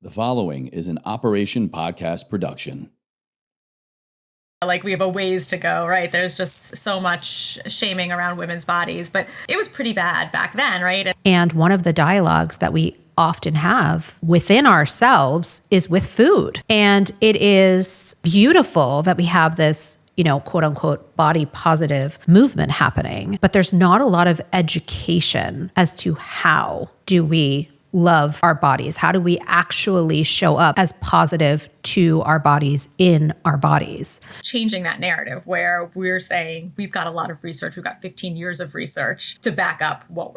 The following is an Operation Podcast production. Like, we have a ways to go, right? There's just so much shaming around women's bodies, but it was pretty bad back then, right? And one of the dialogues that we often have within ourselves is with food. And it is beautiful that we have this, quote unquote, body positive movement happening, but there's not a lot of education as to how do we love our bodies? How do we actually show up as positive to our bodies in our bodies? Changing that narrative where we're saying we've got a lot of research, we've got 15 years of research to back up what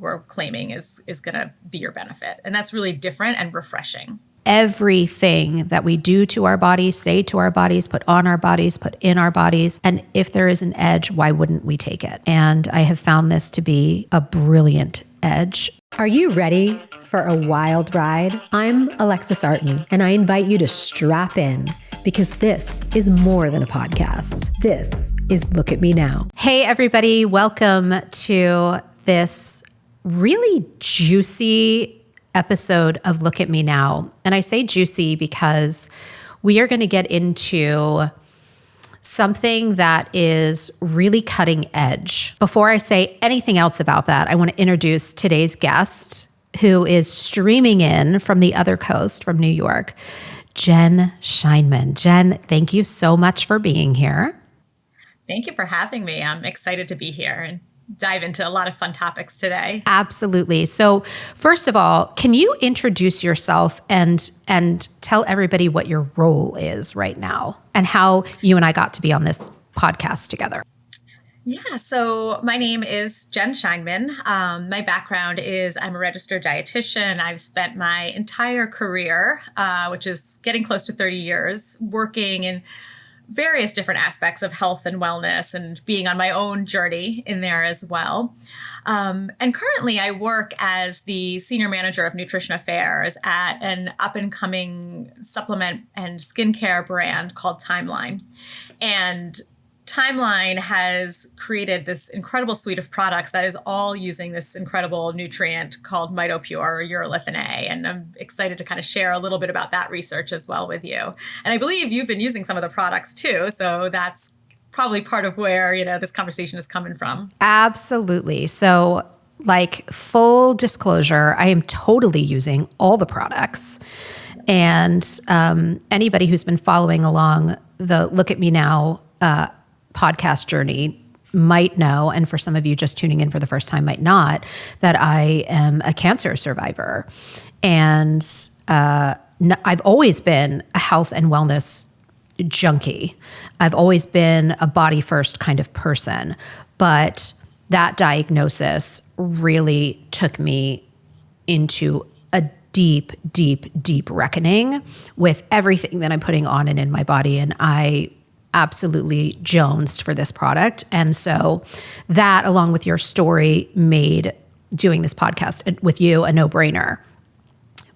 we're claiming is going to be your benefit. And that's really different and refreshing. Everything that we do to our bodies, say to our bodies, put on our bodies, put in our bodies. And if there is an edge, why wouldn't we take it? And I have found this to be a brilliant edge. Are you ready for a wild ride? I'm Alexis Artin, and I invite you to strap in because this is more than a podcast. This is Look at Me Now. Hey, everybody. Welcome to this really juicy episode of Look at Me Now. And I say juicy because we are going to get into something that is really cutting edge. Before I say anything else about that, I want to introduce today's guest, who is streaming in from the other coast, from New York, Jen Scheinman. Jen, thank you so much for being here. Thank you for having me. I'm excited to be here and dive into a lot of fun topics today. Absolutely. So first of all, can you introduce yourself and tell everybody what your role is right now and how you and I got to be on this podcast together? Yeah, so my name is Jen Scheinman. My background is I'm a registered dietitian. I've spent my entire career, which is getting close to 30 years, working in various different aspects of health and wellness and being on my own journey in there as well. And currently I work as the senior manager of nutrition affairs at an up and coming supplement and skincare brand called Timeline. And Timeline has created this incredible suite of products that is all using this incredible nutrient called Mitochondrial or Urolithin A. And I'm excited to kind of share a little bit about that research as well with you. And I believe you've been using some of the products too. So that's probably part of where, this conversation is coming from. Absolutely. So like full disclosure, I am totally using all the products. And anybody who's been following along the Look at Me Now podcast journey might know, and for some of you just tuning in for the first time might not, that I am a cancer survivor. And I've always been a health and wellness junkie. I've always been a body first kind of person. But that diagnosis really took me into a deep, deep, deep reckoning with everything that I'm putting on and in my body. And I absolutely jonesed for this product. And so that, along with your story, made doing this podcast with you a no-brainer.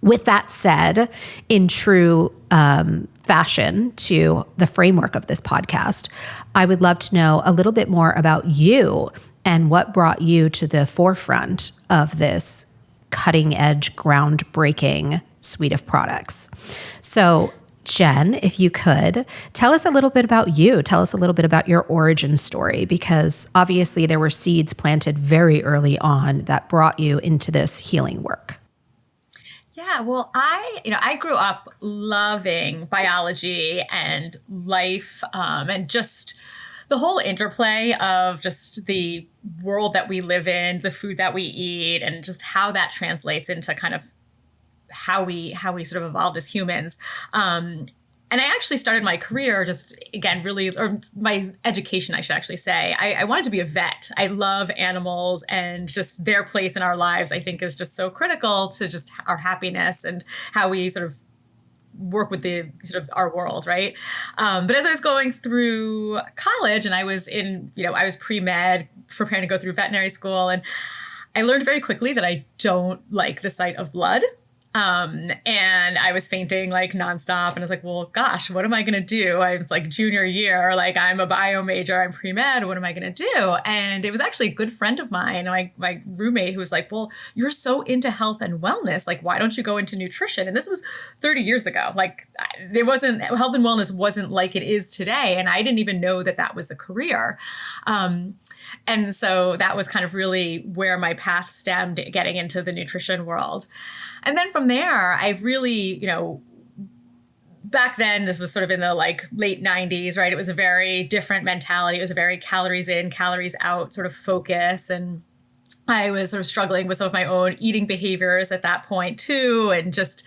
With that said, in true fashion to the framework of this podcast, I would love to know a little bit more about you and what brought you to the forefront of this cutting-edge, groundbreaking suite of products. So Jen, if you could, tell us a little bit about you. Tell us a little bit about your origin story, because obviously there were seeds planted very early on that brought you into this healing work. Yeah, well, I grew up loving biology and life and just the whole interplay of just the world that we live in, the food that we eat, and just how that translates into kind of how we sort of evolved as humans. And I actually started my career just, again, or my education, I should actually say. I wanted to be a vet. I love animals, and just their place in our lives, I think, is just so critical to just our happiness and how we sort of work with the sort of our world, right? But as I was going through college and I was I was pre-med, preparing to go through veterinary school, and I learned very quickly that I don't like the sight of blood. And I was fainting like nonstop. And I was like, well, gosh, what am I going to do? I was like junior year, like I'm a bio major, I'm pre-med. What am I going to do? And it was actually a good friend of mine, my roommate, who was like, well, you're so into health and wellness. Like, why don't you go into nutrition? And this was 30 years ago. Like there wasn't, health and wellness wasn't like it is today. And I didn't even know that that was a career. And so that was kind of really where my path stemmed, getting into the nutrition world. And then from there, I've really, back then, this was sort of in the like late 90s, right? It was a very different mentality. It was a very calories in, calories out sort of focus. And I was sort of struggling with some of my own eating behaviors at that point too. And just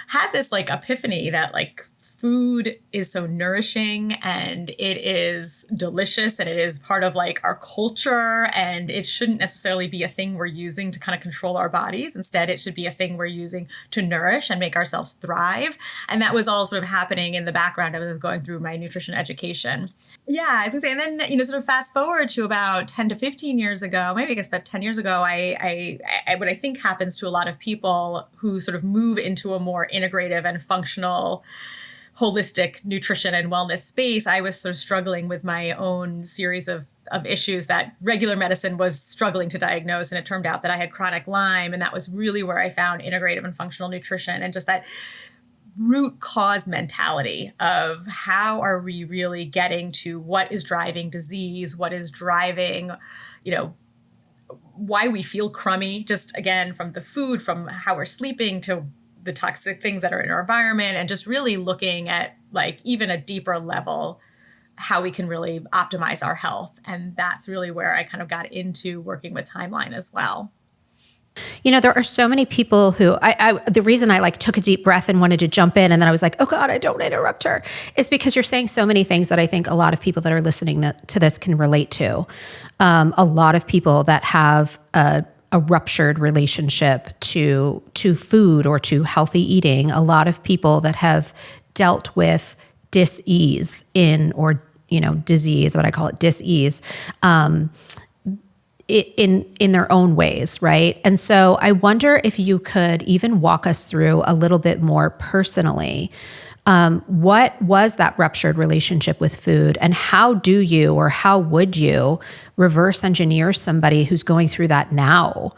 had this like epiphany that like food is so nourishing and it is delicious and it is part of like our culture, and it shouldn't necessarily be a thing we're using to kind of control our bodies. Instead, it should be a thing we're using to nourish and make ourselves thrive. And that was all sort of happening in the background. I was going through my nutrition education. Yeah, I was gonna say, and then, sort of fast forward to about 10 to 15 years ago, maybe I guess about 10 years ago, I what I think happens to a lot of people who sort of move into a more integrative and functional holistic nutrition and wellness space, I was sort of struggling with my own series of issues that regular medicine was struggling to diagnose. And it turned out that I had chronic Lyme. And that was really where I found integrative and functional nutrition and just that root cause mentality of how are we really getting to what is driving disease, what is driving, why we feel crummy, just again, from the food, from how we're sleeping to the toxic things that are in our environment, and just really looking at like even a deeper level, how we can really optimize our health. And that's really where I kind of got into working with Timeline as well. There are so many people who the reason I like took a deep breath and wanted to jump in, and then I was like, oh God, I don't want to interrupt her, is because you're saying so many things that I think a lot of people that are listening to this can relate to. A lot of people that have a ruptured relationship to food or to healthy eating. A lot of people that have dealt with dis-ease disease, what I call it, dis-ease, in their own ways, right? And so I wonder if you could even walk us through a little bit more personally, what was that ruptured relationship with food, and how do you, or how would you reverse engineer somebody who's going through that now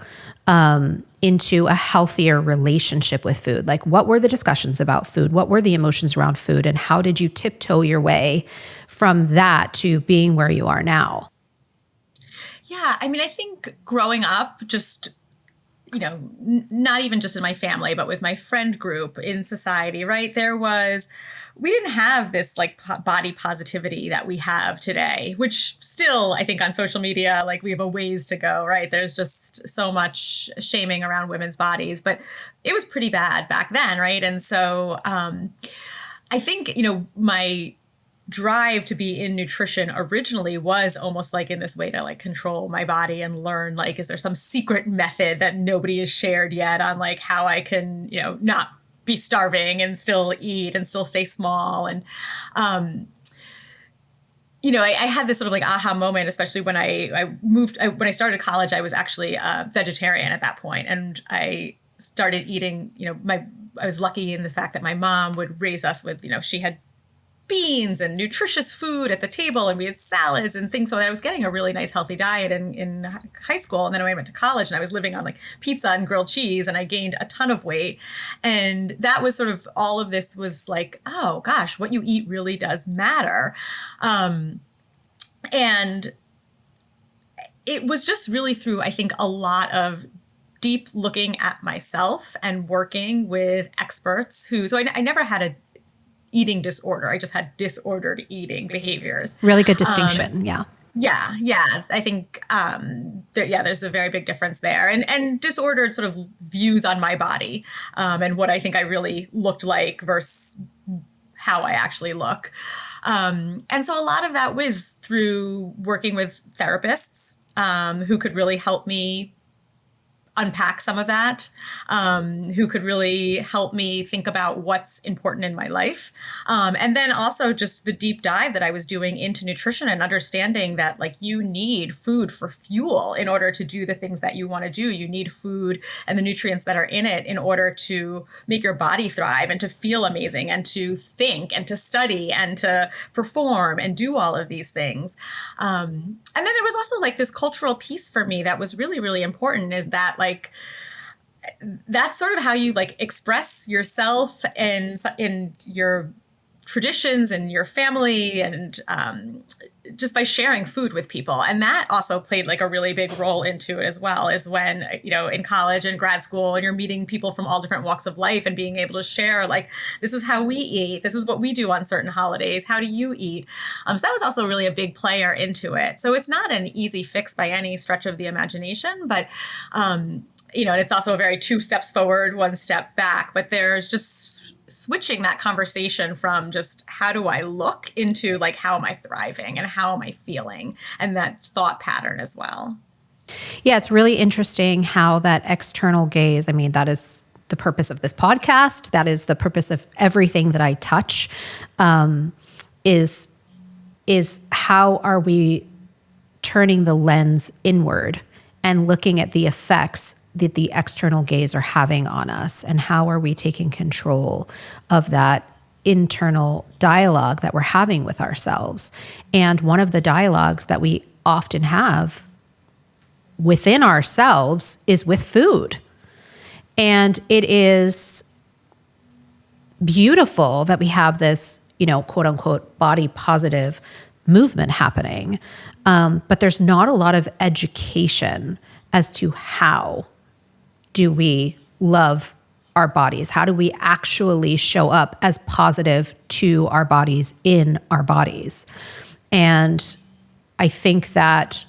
into a healthier relationship with food? Like, what were the discussions about food? What were the emotions around food? And how did you tiptoe your way from that to being where you are now? Yeah, I mean, I think growing up, just not even just in my family, but with my friend group in society, right? We didn't have this like body positivity that we have today, which still, I think on social media, like we have a ways to go, right? There's just so much shaming around women's bodies, but it was pretty bad back then, right? And so I think, my drive to be in nutrition originally was almost like in this way to like control my body and learn, like, is there some secret method that nobody has shared yet on like how I can, not be starving and still eat and still stay small. And, I had this sort of like aha moment, especially when when I started college. I was actually a vegetarian at that point, and I started eating, I was lucky in the fact that my mom would raise us with, she had beans and nutritious food at the table, and we had salads and things. So that I was getting a really nice healthy diet in high school. And then I went to college and I was living on like pizza and grilled cheese, and I gained a ton of weight. And that was sort of, all of this was like, oh gosh, what you eat really does matter. And it was just really through, I think, a lot of deep looking at myself and working with experts so I never had a eating disorder. I just had disordered eating behaviors. Really good distinction. Yeah. I think there's a very big difference there, and disordered sort of views on my body, and what I think I really looked like versus how I actually look. And so a lot of that was through working with therapists who could really help me unpack some of that, who could really help me think about what's important in my life. And then also just the deep dive that I was doing into nutrition and understanding that like you need food for fuel in order to do the things that you want to do. You need food and the nutrients that are in it in order to make your body thrive and to feel amazing and to think and to study and to perform and do all of these things. And then there was also like this cultural piece for me that was really, really important, is that like, that's sort of how you like express yourself and in your traditions and your family, and just by sharing food with people. And that also played like a really big role into it as well, is when, you know, in college and grad school, and you're meeting people from all different walks of life and being able to share like, this is how we eat, this is what we do on certain holidays, how do you eat? So that was also really a big player into it. So it's not an easy fix by any stretch of the imagination, but you know, and it's also a very 2 steps forward, 1 step back, but there's just switching that conversation from just how do I look into like, how am I thriving and how am I feeling, and that thought pattern as well. Yeah, it's really interesting how that external gaze, I mean, that is the purpose of this podcast. That is the purpose of everything that I touch, is how are we turning the lens inward and looking at the effects that the external gaze are having on us, and how are we taking control of that internal dialogue that we're having with ourselves. And one of the dialogues that we often have within ourselves is with food. And it is beautiful that we have this, you know, quote unquote, body positive movement happening. But there's not a lot of education as to how do we love our bodies? How do we actually show up as positive to our bodies in our bodies? And I think that,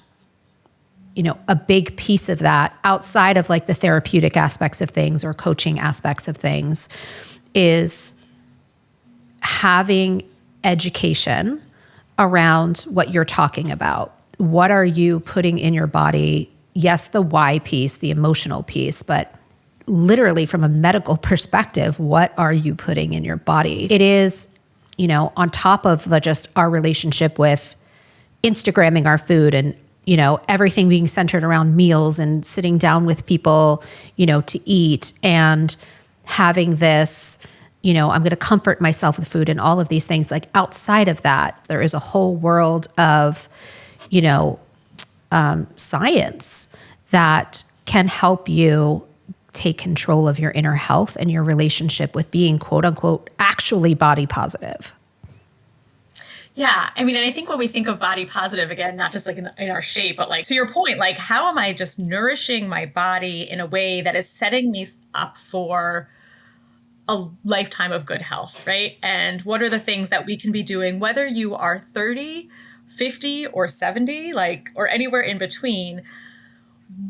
you know, a big piece of that, outside of like the therapeutic aspects of things or coaching aspects of things, is having education around what you're talking about. What are you putting in your body? Yes, the why piece, the emotional piece, but literally from a medical perspective, what are you putting in your body? It is, you know, on top of just our relationship with Instagramming our food and, you know, everything being centered around meals and sitting down with people, you know, to eat, and having this, you know, I'm going to comfort myself with food and all of these things. Like outside of that, there is a whole world of, you know, science that can help you take control of your inner health and your relationship with being, quote unquote, actually body positive. Yeah. I mean, and I think when we think of body positive, again, not just like in our shape, but like to your point, like how am I just nourishing my body in a way that is setting me up for a lifetime of good health, right? And what are the things that we can be doing, whether you are 30, 50, or 70, like, or anywhere in between?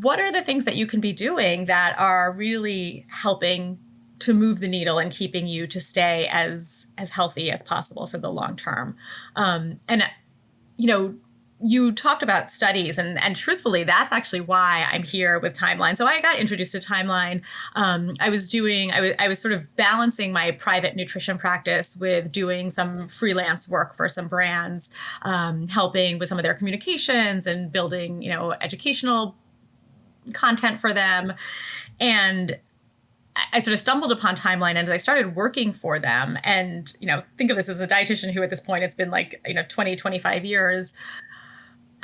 What are the things that you can be doing that are really helping to move the needle and keeping you to stay as healthy as possible for the long term? And, you know, you talked about studies, and truthfully, that's actually why I'm here with Timeline. So I got introduced to Timeline. I was sort of balancing my private nutrition practice with doing some freelance work for some brands, helping with some of their communications and building, you know, educational content for them. And I sort of stumbled upon Timeline, and as I started working for them, and, you know, think of this as a dietitian who at this point, it's been like, you know, 20, 25 years.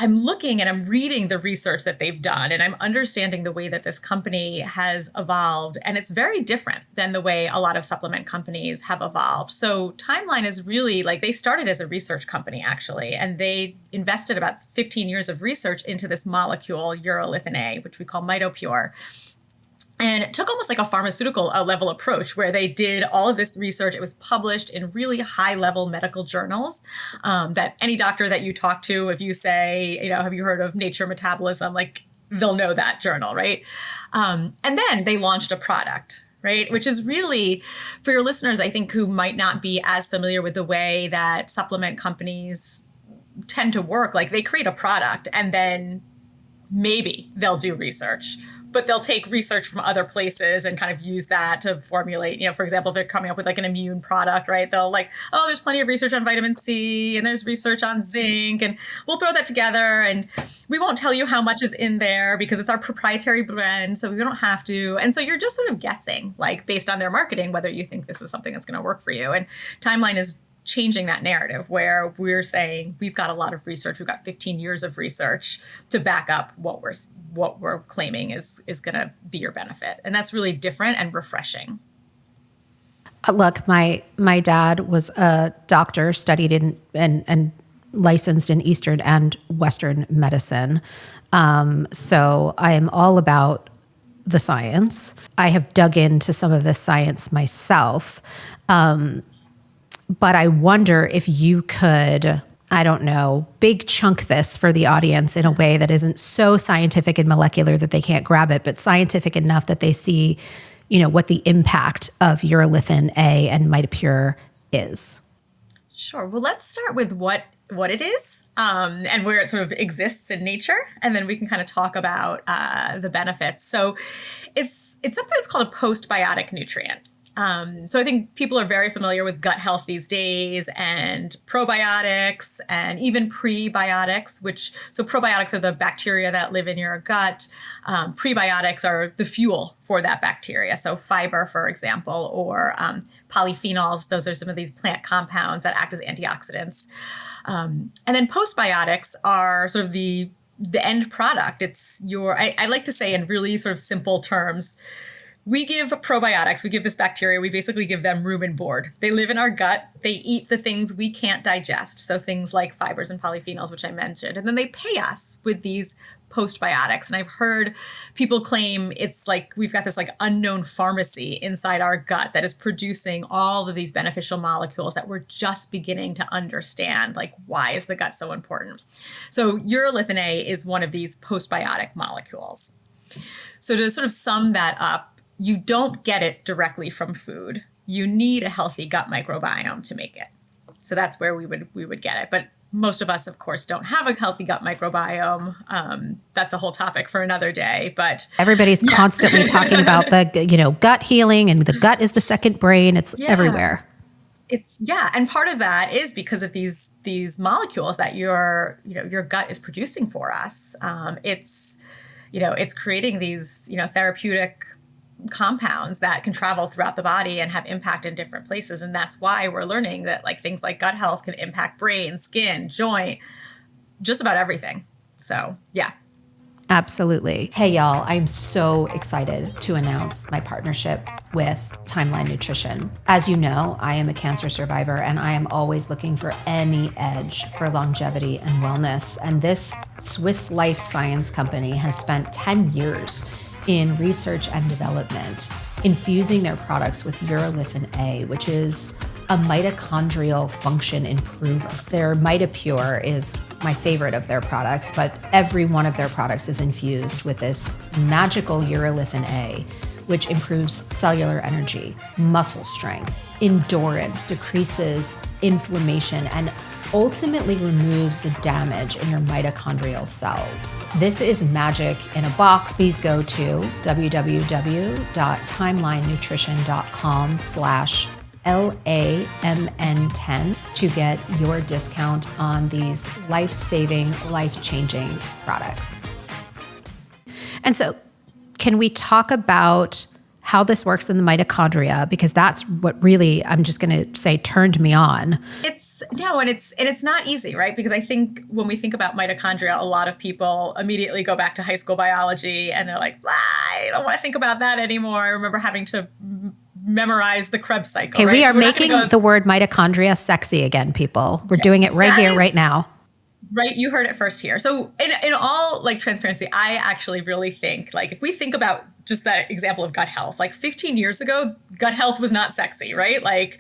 I'm looking and I'm reading the research that they've done, and I'm understanding the way that this company has evolved. And it's very different than the way a lot of supplement companies have evolved. So Timeline is really like, they started as a research company, actually, and they invested about 15 years of research into this molecule, Urolithin A, which we call Mitopure. And it took almost like a pharmaceutical level approach, where they did all of this research. It was published in really high level medical journals, that any doctor that you talk to, if you say, you know, have you heard of Nature Metabolism? Like, they'll know that journal, right? And then they launched a product, right? Which is really, for your listeners, I think, who might not be as familiar with the way that supplement companies tend to work, like they create a product and then maybe they'll do research, but they'll take research from other places and kind of use that to formulate, for example, if they're coming up with like an immune product, right? They'll like, oh, there's plenty of research on vitamin C and there's research on zinc, and we'll throw that together, and we won't tell you how much is in there because it's our proprietary blend, so we don't have to. And so you're just sort of guessing, like based on their marketing, whether you think this is something that's going to work for you. And Timeline is changing that narrative where we're saying we've got a lot of research. We've got 15 years of research to back up what we're claiming is going to be your benefit. And that's really different and refreshing. Look, my dad was a doctor, studied in and licensed in Eastern and Western medicine. So I am all about the science. I have dug into some of this science myself. But I wonder if you could, I don't know, big chunk this for the audience in a way that isn't so scientific and molecular that they can't grab it, but scientific enough that they see, what the impact of Urolithin A and Mitopure is. Sure. Well, let's start with what it is and where it sort of exists in nature, and then we can kind of talk about the benefits. So it's something that's called a postbiotic nutrient. So I think people are very familiar with gut health these days, and probiotics and even prebiotics, so probiotics are the bacteria that live in your gut. Prebiotics are the fuel for that bacteria. So fiber, for example, or polyphenols. Those are some of these plant compounds that act as antioxidants. And then postbiotics are sort of the end product. It's I like to say in really sort of simple terms, we give probiotics, we give this bacteria, we basically give them room and board. They live in our gut. They eat the things we can't digest. So things like fibers and polyphenols, which I mentioned. And then they pay us with these postbiotics. And I've heard people claim it's like we've got this like unknown pharmacy inside our gut that is producing all of these beneficial molecules that we're just beginning to understand. Like, why is the gut so important? So Urolithin A is one of these postbiotic molecules. So to sort of sum that up, you don't get it directly from food. You need a healthy gut microbiome to make it. So that's where we would get it. But most of us, of course, don't have a healthy gut microbiome. That's a whole topic for another day. But everybody's constantly talking about the gut healing, and the gut is the second brain. It's everywhere. And part of that is because of these molecules that your gut is producing for us. It's creating these therapeutic compounds that can travel throughout the body and have impact in different places. And that's why we're learning that like things like gut health can impact brain, skin, joint, just about everything. So, yeah. Absolutely. Hey, y'all, I'm so excited to announce my partnership with Timeline Nutrition. As you know, I am a cancer survivor, and I am always looking for any edge for longevity and wellness. And this Swiss life science company has spent 10 years in research and development, infusing their products with Urolithin A, which is a mitochondrial function improver. Their Mitopure is my favorite of their products, but every one of their products is infused with this magical Urolithin A, which improves cellular energy, muscle strength, endurance, decreases inflammation, and ultimately removes the damage in your mitochondrial cells. This is magic in a box. Please go to www.timelinenutrition.com/LAMN10 to get your discount on these life-saving, life-changing products. And so, can we talk about how this works in the mitochondria? Because that's what really, I'm just going to say, turned me on. It's not easy, right? Because I think when we think about mitochondria, a lot of people immediately go back to high school biology and they're like, I don't want to think about that anymore. I remember having to memorize the Krebs cycle. Okay, right? we are So making the word mitochondria sexy again, people. We're doing it right here, right now. Right, you heard it first here. So in all like transparency, I actually really think like if we think about just that example of gut health, like 15 years ago, gut health was not sexy, right? Like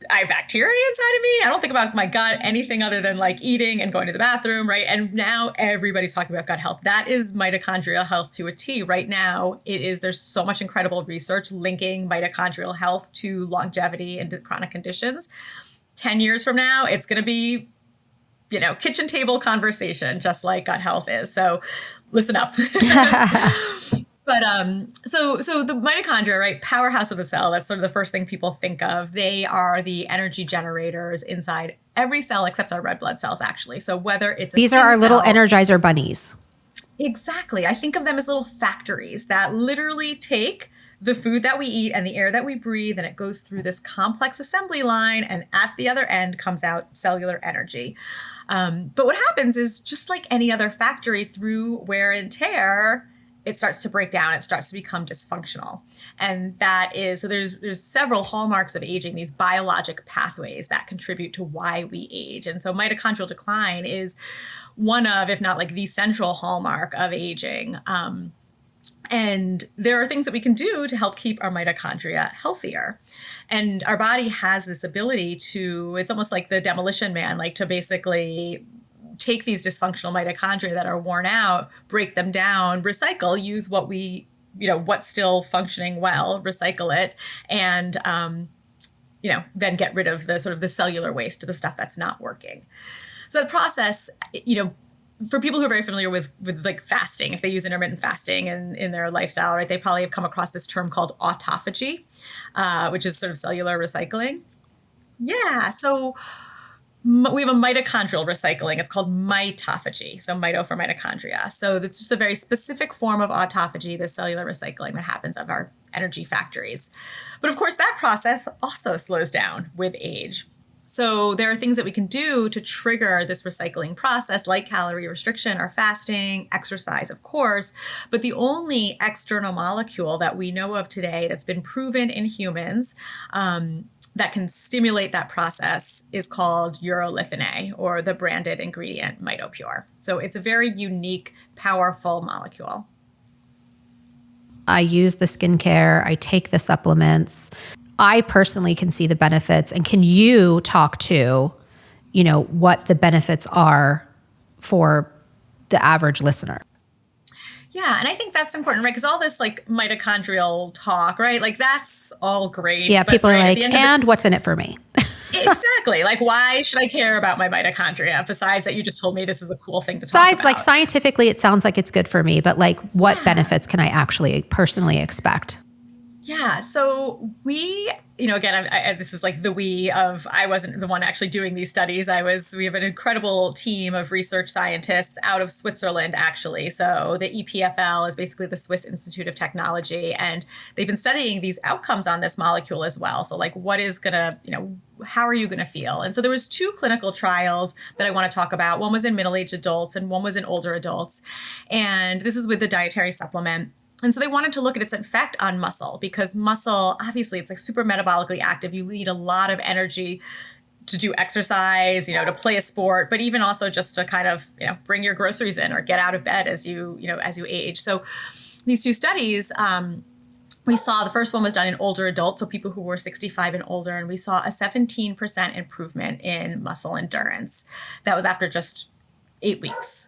I have bacteria inside of me. I don't think about my gut anything other than like eating and going to the bathroom, right? And now everybody's talking about gut health. That is mitochondrial health to a T. Right now, there's so much incredible research linking mitochondrial health to longevity and to chronic conditions. 10 years from now, it's going to be kitchen table conversation, just like gut health is. So listen up. But so the mitochondria, right, powerhouse of the cell, that's sort of the first thing people think of. They are the energy generators inside every cell except our red blood cells, actually. So whether it's These are our little Energizer bunnies. Exactly. I think of them as little factories that literally take the food that we eat and the air that we breathe, and it goes through this complex assembly line, and at the other end comes out cellular energy. But what happens is, just like any other factory, through wear and tear, it starts to break down. It starts to become dysfunctional. And that is, so there's several hallmarks of aging, these biologic pathways that contribute to why we age. And so mitochondrial decline is one of, if not like the central hallmark of aging. And there are things that we can do to help keep our mitochondria healthier. And our body has this ability to, it's almost like the demolition man, like to basically take these dysfunctional mitochondria that are worn out, break them down, recycle, use what we, what's still functioning well, recycle it, and, then get rid of the sort of the cellular waste, the stuff that's not working. So the process, for people who are very familiar with like fasting, if they use intermittent fasting in their lifestyle, right, they probably have come across this term called autophagy, which is sort of cellular recycling. Yeah. So we have a mitochondrial recycling. It's called mitophagy. So mito for mitochondria. So it's just a very specific form of autophagy, the cellular recycling that happens of our energy factories. But of course, that process also slows down with age. So there are things that we can do to trigger this recycling process, like calorie restriction or fasting, exercise, of course. But the only external molecule that we know of today that's been proven in humans that can stimulate that process is called Urolithin A, or the branded ingredient MitoPure. So it's a very unique, powerful molecule. I use the skincare, I take the supplements. I personally can see the benefits. And can you talk to, what the benefits are for the average listener? Yeah. And I think that's important, right? Because all this like mitochondrial talk, right? Like that's all great. Yeah. People are like, and what's in it for me? Exactly. Like, why should I care about my mitochondria? Besides that, you just told me this is a cool thing to talk about. Besides, like scientifically, it sounds like it's good for me, but like what benefits can I actually personally expect? Yeah. So we, again, this is like the we of, I wasn't the one actually doing these studies. We have an incredible team of research scientists out of Switzerland, actually. So the EPFL is basically the Swiss Institute of Technology, and they've been studying these outcomes on this molecule as well. So like, what is going to, how are you going to feel? And so there was 2 clinical trials that I want to talk about. One was in middle-aged adults and one was in older adults. And this is with the dietary supplement. And so they wanted to look at its effect on muscle, because muscle, obviously, it's like super metabolically active. You need a lot of energy to do exercise, to play a sport, but even also just to kind of, bring your groceries in or get out of bed as you age. So these 2 studies, we saw the first one was done in older adults, so people who were 65 and older, and we saw a 17% improvement in muscle endurance. That was after just 8 weeks.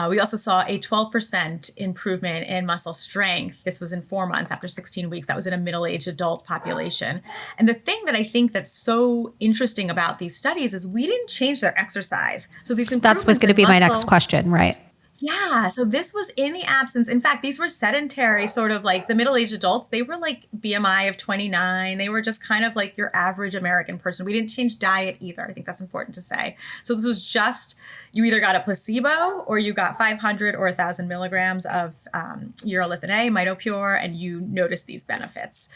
We also saw a 12% improvement in muscle strength. This was in 4 months after 16 weeks. That was in a middle-aged adult population. And the thing that I think that's so interesting about these studies is we didn't change their exercise. So these improvements That was going to be my next question, right? Yeah. So this was in the absence. In fact, these were sedentary, sort of like the middle-aged adults. They were like BMI of 29. They were just kind of like your average American person. We didn't change diet either. I think that's important to say. So this was just, you either got a placebo or you got 500 or 1,000 milligrams of Urolithin A, MitoPure, and you noticed these benefits.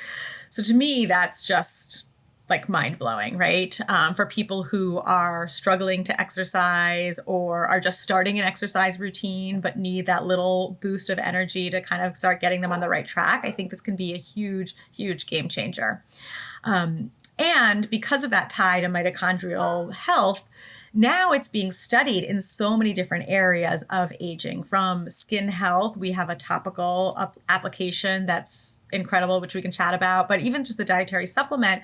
So to me, that's just like mind-blowing, right? For people who are struggling to exercise or are just starting an exercise routine but need that little boost of energy to kind of start getting them on the right track, I think this can be a huge, huge game changer. And because of that tie to mitochondrial health, now it's being studied in so many different areas of aging. From skin health, we have a topical application that's incredible, which we can chat about, but even just the dietary supplement,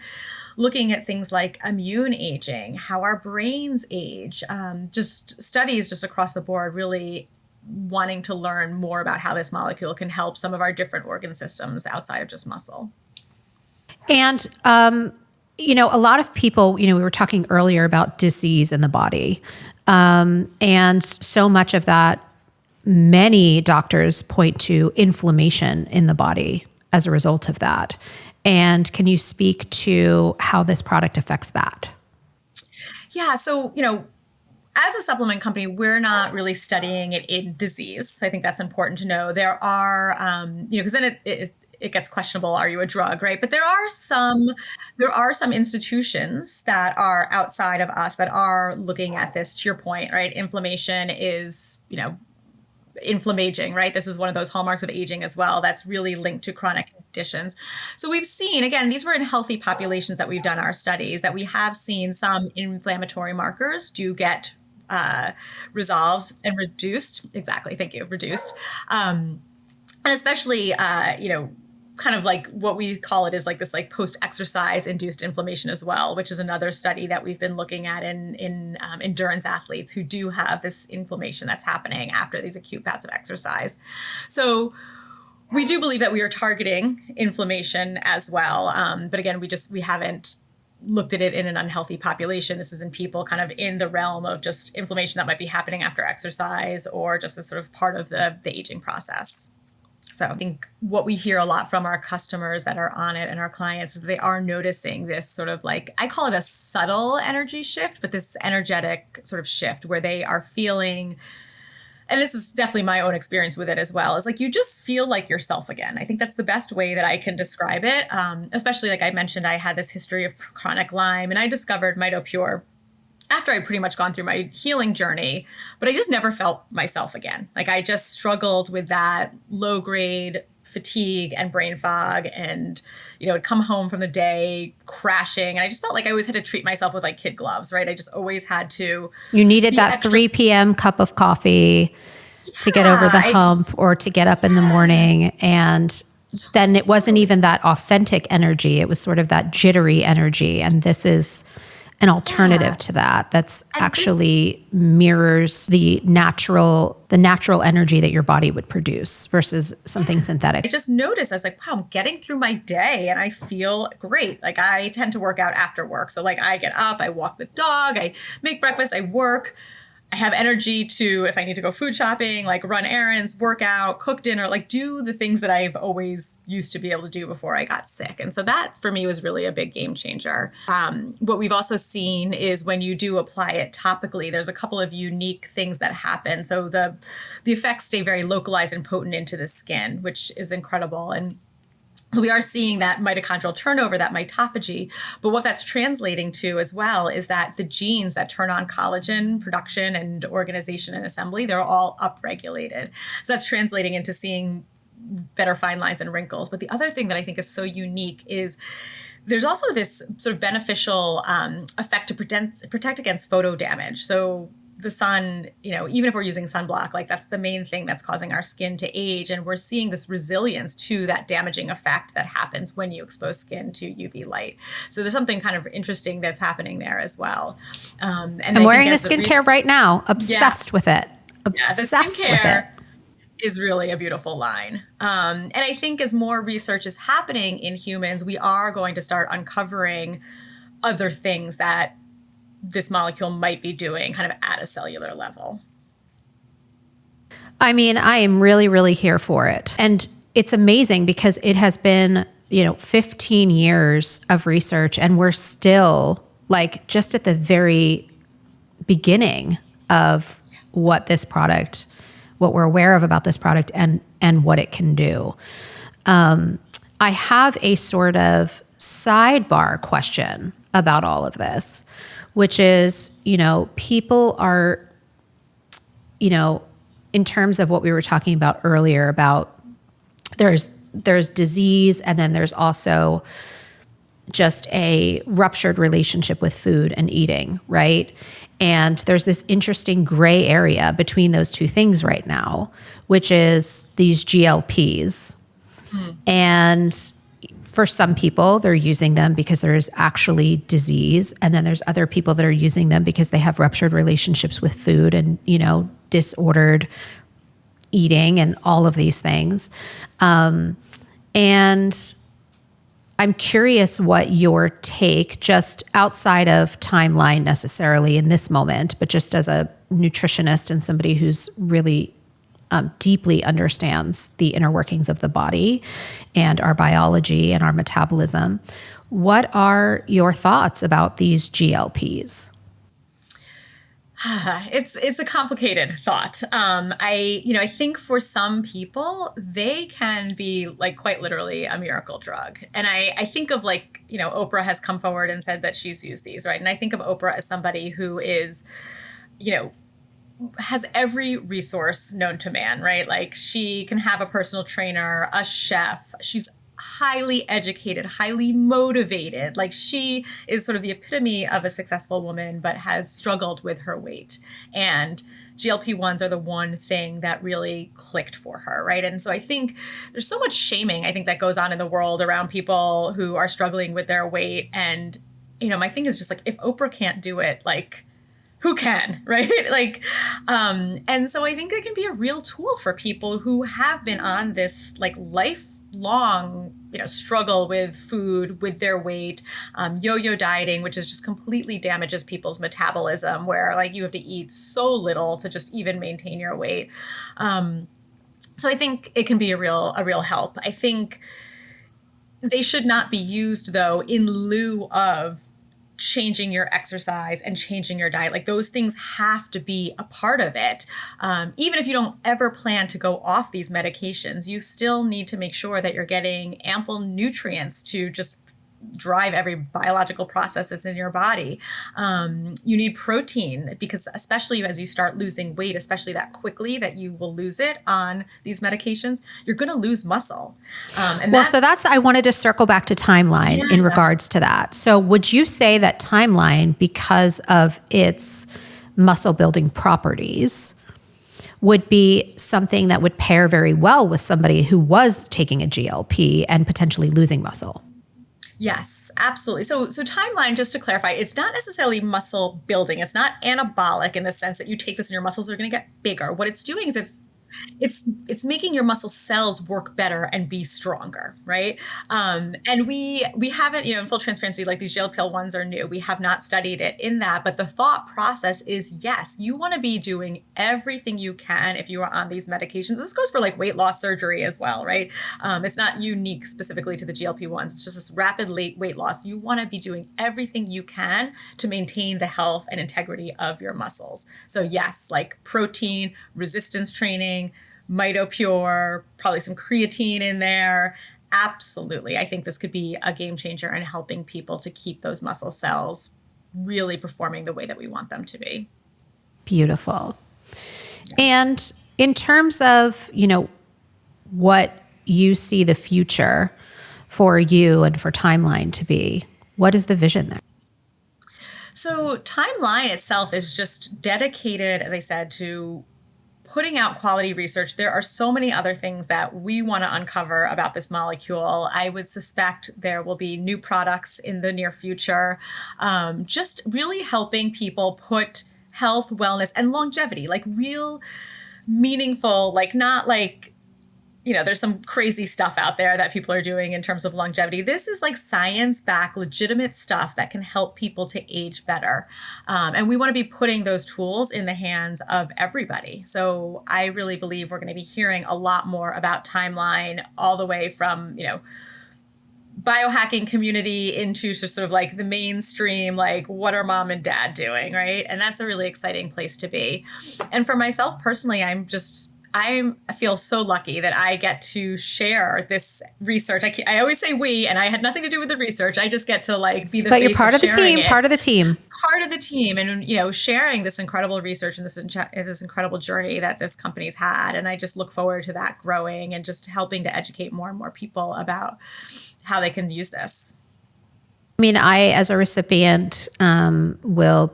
looking at things like immune aging, how our brains age, just studies just across the board, really wanting to learn more about how this molecule can help some of our different organ systems outside of just muscle. And, a lot of people, we were talking earlier about disease in the body. And so much of that many doctors point to inflammation in the body as a result of that. And can you speak to how this product affects that? Yeah. So, as a supplement company, we're not really studying it in disease. I think that's important to know. There are, because then it gets questionable. Are you a drug, right? But there are some institutions that are outside of us that are looking at this. To your point, right? Inflammation is, inflammaging, right? This is one of those hallmarks of aging as well. That's really linked to chronic conditions. So we've seen, again, these were in healthy populations that we've done our studies, that we have seen some inflammatory markers do get resolved and reduced. Exactly. Thank you. Reduced. And especially, kind of like what we call it is like this like post-exercise induced inflammation as well, which is another study that we've been looking at in endurance athletes who do have this inflammation that's happening after these acute bouts of exercise. So we do believe that we are targeting inflammation as well. But again, we haven't looked at it in an unhealthy population. This is in people kind of in the realm of just inflammation that might be happening after exercise or just as sort of part of the aging process. So I think what we hear a lot from our customers that are on it and our clients is they are noticing this sort of like, I call it a subtle energy shift, but this energetic sort of shift where they are feeling, and this is definitely my own experience with it as well, is like you just feel like yourself again. I think that's the best way that I can describe it. Especially like I mentioned, I had this history of chronic Lyme and I discovered MitoPure after I'd pretty much gone through my healing journey, but I just never felt myself again. Like I just struggled with that low grade fatigue and brain fog and, I'd come home from the day crashing. And I just felt like I always had to treat myself with like kid gloves, right? I just always had to. You needed that 3 p.m. cup of coffee to get over the hump or to get up in the morning. And then it wasn't even that authentic energy. It was sort of that jittery energy. And this is an alternative to that. That's actually mirrors the natural energy that your body would produce versus something synthetic. I just noticed, I was like, wow, I'm getting through my day and I feel great. Like I tend to work out after work. So like I get up, I walk the dog, I make breakfast, I work. I have energy to, if I need to go food shopping, like run errands, work out, cook dinner, like do the things that I've always used to be able to do before I got sick. And so that for me was really a big game changer. What we've also seen is when you do apply it topically, there's a couple of unique things that happen. So the effects stay very localized and potent into the skin, which is incredible. And so we are seeing that mitochondrial turnover, that mitophagy, but what that's translating to as well is that the genes that turn on collagen production and organization and assembly, they're all upregulated. So that's translating into seeing better fine lines and wrinkles. But the other thing that I think is so unique is there's also this sort of beneficial effect to protect against photo damage. So the sun, even if we're using sunblock, like that's the main thing that's causing our skin to age. And we're seeing this resilience to that damaging effect that happens when you expose skin to UV light. So there's something kind of interesting that's happening there as well. And I'm wearing the skincare right now, obsessed with it. Obsessed with it. Is really a beautiful line. And I think as more research is happening in humans, we are going to start uncovering other things that this molecule might be doing kind of at a cellular level. I mean, I am really, really here for it. And it's amazing because it has been, 15 years of research and we're still like just at the very beginning of what we're aware of about this product and what it can do. I have a sort of sidebar question about all of this, which is, people are, in terms of what we were talking about earlier about there's disease and then there's also just a ruptured relationship with food and eating, right? And there's this interesting gray area between those two things right now, which is these GLPs. And for some people, they're using them because there is actually disease. And then there's other people that are using them because they have ruptured relationships with food and, disordered eating and all of these things. And I'm curious what your take, just outside of timeline necessarily in this moment, but just as a nutritionist and somebody who's really deeply understands the inner workings of the body and our biology and our metabolism. What are your thoughts about these GLPs? It's a complicated thought. I think for some people they can be like quite literally a miracle drug, and I think of like Oprah has come forward and said that she's used these, right? And I think of Oprah as somebody who is has every resource known to man, right? Like she can have a personal trainer, a chef. She's highly educated, highly motivated. Like she is sort of the epitome of a successful woman, but has struggled with her weight. And GLP-1s are the one thing that really clicked for her, right? And so I think there's so much shaming, I think, that goes on in the world around people who are struggling with their weight. And, my thing is just like, if Oprah can't do it, like, who can, right? And so I think it can be a real tool for people who have been on this like lifelong, struggle with food, with their weight, yo-yo dieting, which is just completely damages people's metabolism, where like you have to eat so little to just even maintain your weight. So I think it can be a real help. I think they should not be used though in lieu of changing your exercise and changing your diet. Like those things have to be a part of it. Even if you don't ever plan to go off these medications, you still need to make sure that you're getting ample nutrients to just drive every biological process that's in your body. You need protein because especially as you start losing weight, especially that quickly that you will lose it on these medications, you're going to lose muscle. I wanted to circle back to Timeline in regards to that. So would you say that Timeline, because of its muscle building properties, would be something that would pair very well with somebody who was taking a GLP and potentially losing muscle? Yes, absolutely. So Timeline, just to clarify, it's not necessarily muscle building. It's not anabolic in the sense that you take this and your muscles are going to get bigger. What it's doing is it's making your muscle cells work better and be stronger, right? And we haven't, in full transparency, like these GLP-1s are new. We have not studied it in that, but the thought process is, yes, you want to be doing everything you can if you are on these medications. This goes for like weight loss surgery as well, right? It's not unique specifically to the GLP-1s. It's just this rapid weight loss. You want to be doing everything you can to maintain the health and integrity of your muscles. So yes, like protein, resistance training, MitoPure, probably some creatine in there. Absolutely. I think this could be a game changer in helping people to keep those muscle cells really performing the way that we want them to be. Beautiful. Yeah. And in terms of, what you see the future for you and for Timeline to be, what is the vision there? So Timeline itself is just dedicated, as I said, to putting out quality research. There are so many other things that we want to uncover about this molecule. I would suspect there will be new products in the near future, just really helping people put health, wellness, and longevity, like real meaningful, like not like, there's some crazy stuff out there that people are doing in terms of longevity. This is like science-backed, legitimate stuff that can help people to age better. And we want to be putting those tools in the hands of everybody. So I really believe we're going to be hearing a lot more about Timeline all the way from, biohacking community into sort of like the mainstream, like what are mom and dad doing, right? And that's a really exciting place to be. And for myself personally, I feel so lucky that I get to share this research. I always say we, and I had nothing to do with the research. I just get to like be the face But you're part of the team, it. part of the team. Part of the team, and sharing this incredible research and this incredible journey that this company's had. And I just look forward to that growing and just helping to educate more and more people about how they can use this. I mean, I, as a recipient, will,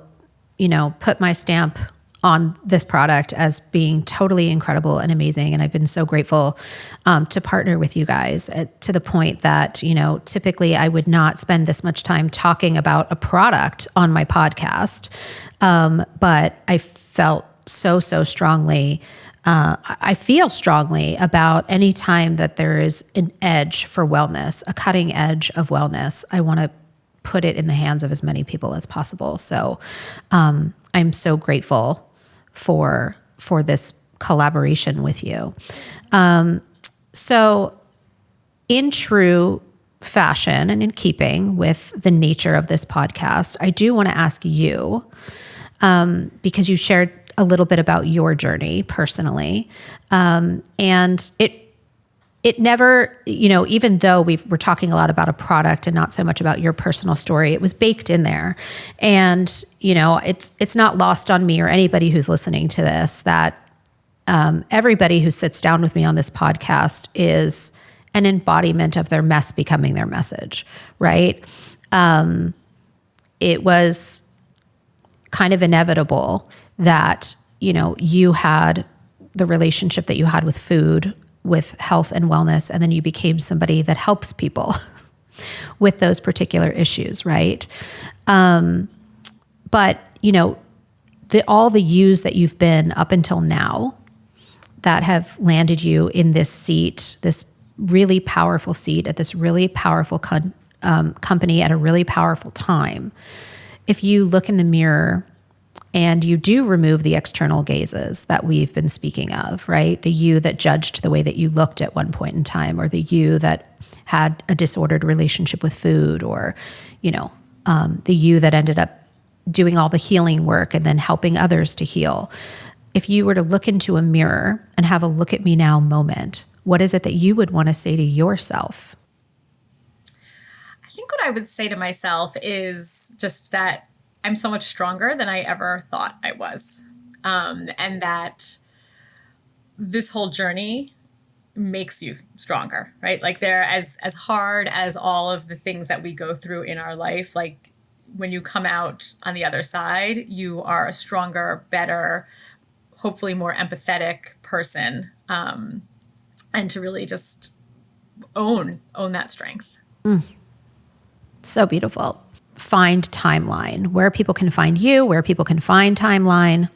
put my stamp on this product as being totally incredible and amazing. And I've been so grateful to partner with you guys to the point that, typically I would not spend this much time talking about a product on my podcast. But I felt so strongly. I feel strongly about any time that there is an edge for wellness, a cutting edge of wellness. I want to put it in the hands of as many people as possible. So I'm so grateful for this collaboration with you. So in true fashion and in keeping with the nature of this podcast, I do want to ask you, because you shared a little bit about your journey personally, and it never, even though we're talking a lot about a product and not so much about your personal story, it was baked in there. And, it's not lost on me or anybody who's listening to this that everybody who sits down with me on this podcast is an embodiment of their mess becoming their message, right? It was kind of inevitable that, you had the relationship that you had with food, with health and wellness, and then you became somebody that helps people with those particular issues, right? But, all the yous that you've been up until now that have landed you in this seat, this really powerful seat at this really powerful company at a really powerful time. If you look in the mirror and you do remove the external gazes that we've been speaking of, right? The you that judged the way that you looked at one point in time, or the you that had a disordered relationship with food, or, the you that ended up doing all the healing work and then helping others to heal. If you were to look into a mirror and have a look at me now moment, what is it that you would want to say to yourself? I think what I would say to myself is just that I'm so much stronger than I ever thought I was. And that this whole journey makes you stronger, right? Like as hard as all of the things that we go through in our life, like when you come out on the other side, you are a stronger, better, hopefully more empathetic person. And to really just own that strength. So beautiful. Find Timeline, where people can find you, where people can find Timeline.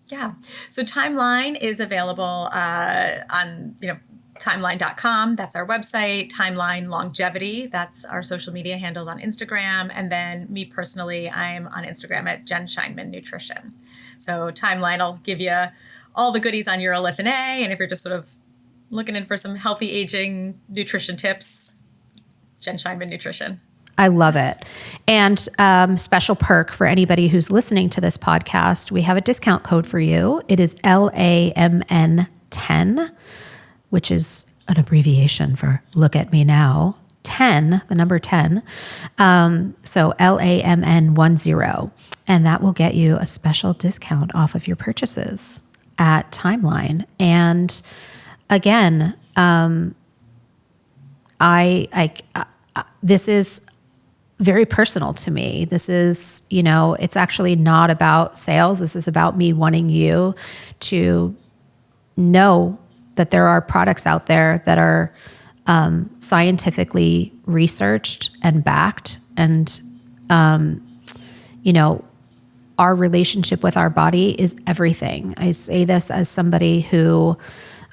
Yeah. So Timeline is available on, timeline.com. That's our website. Timeline Longevity. That's our social media handles on Instagram. And then me personally, I'm on Instagram at Jen Scheinman Nutrition. So Timeline will give you all the goodies on Urolithin A. And if you're just sort of looking in for some healthy aging nutrition tips, Jen Scheinman Nutrition. I love it. And special perk for anybody who's listening to this podcast, we have a discount code for you. It is LAMN10, which is an abbreviation for Look at Me Now, 10, the number 10. So LAMN10. And that will get you a special discount off of your purchases at Timeline. And again, this is very personal to me. This is, it's actually not about sales. This is about me wanting you to know that there are products out there that are scientifically researched and backed. And, our relationship with our body is everything. I say this as somebody who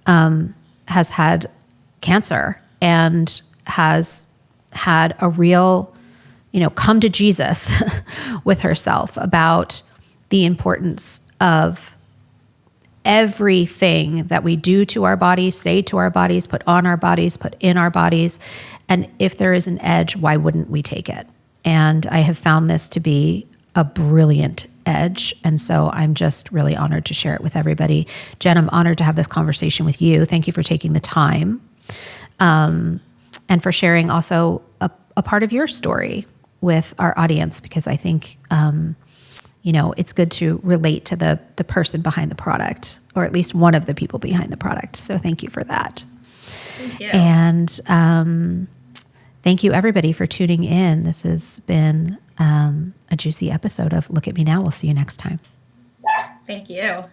has had cancer and has had a real, come to Jesus with herself about the importance of everything that we do to our bodies, say to our bodies, put on our bodies, put in our bodies. And if there is an edge, why wouldn't we take it? And I have found this to be a brilliant edge. And so I'm just really honored to share it with everybody. Jen, I'm honored to have this conversation with you. Thank you for taking the time. And for sharing also a part of your story with our audience, because I think, it's good to relate to the person behind the product, or at least one of the people behind the product. So thank you for that. Thank you. And thank you everybody for tuning in. This has been a juicy episode of Look at Me Now. We'll see you next time. Thank you.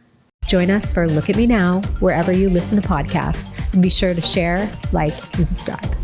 Join us for Look at Me Now, wherever you listen to podcasts, and be sure to share, like, and subscribe.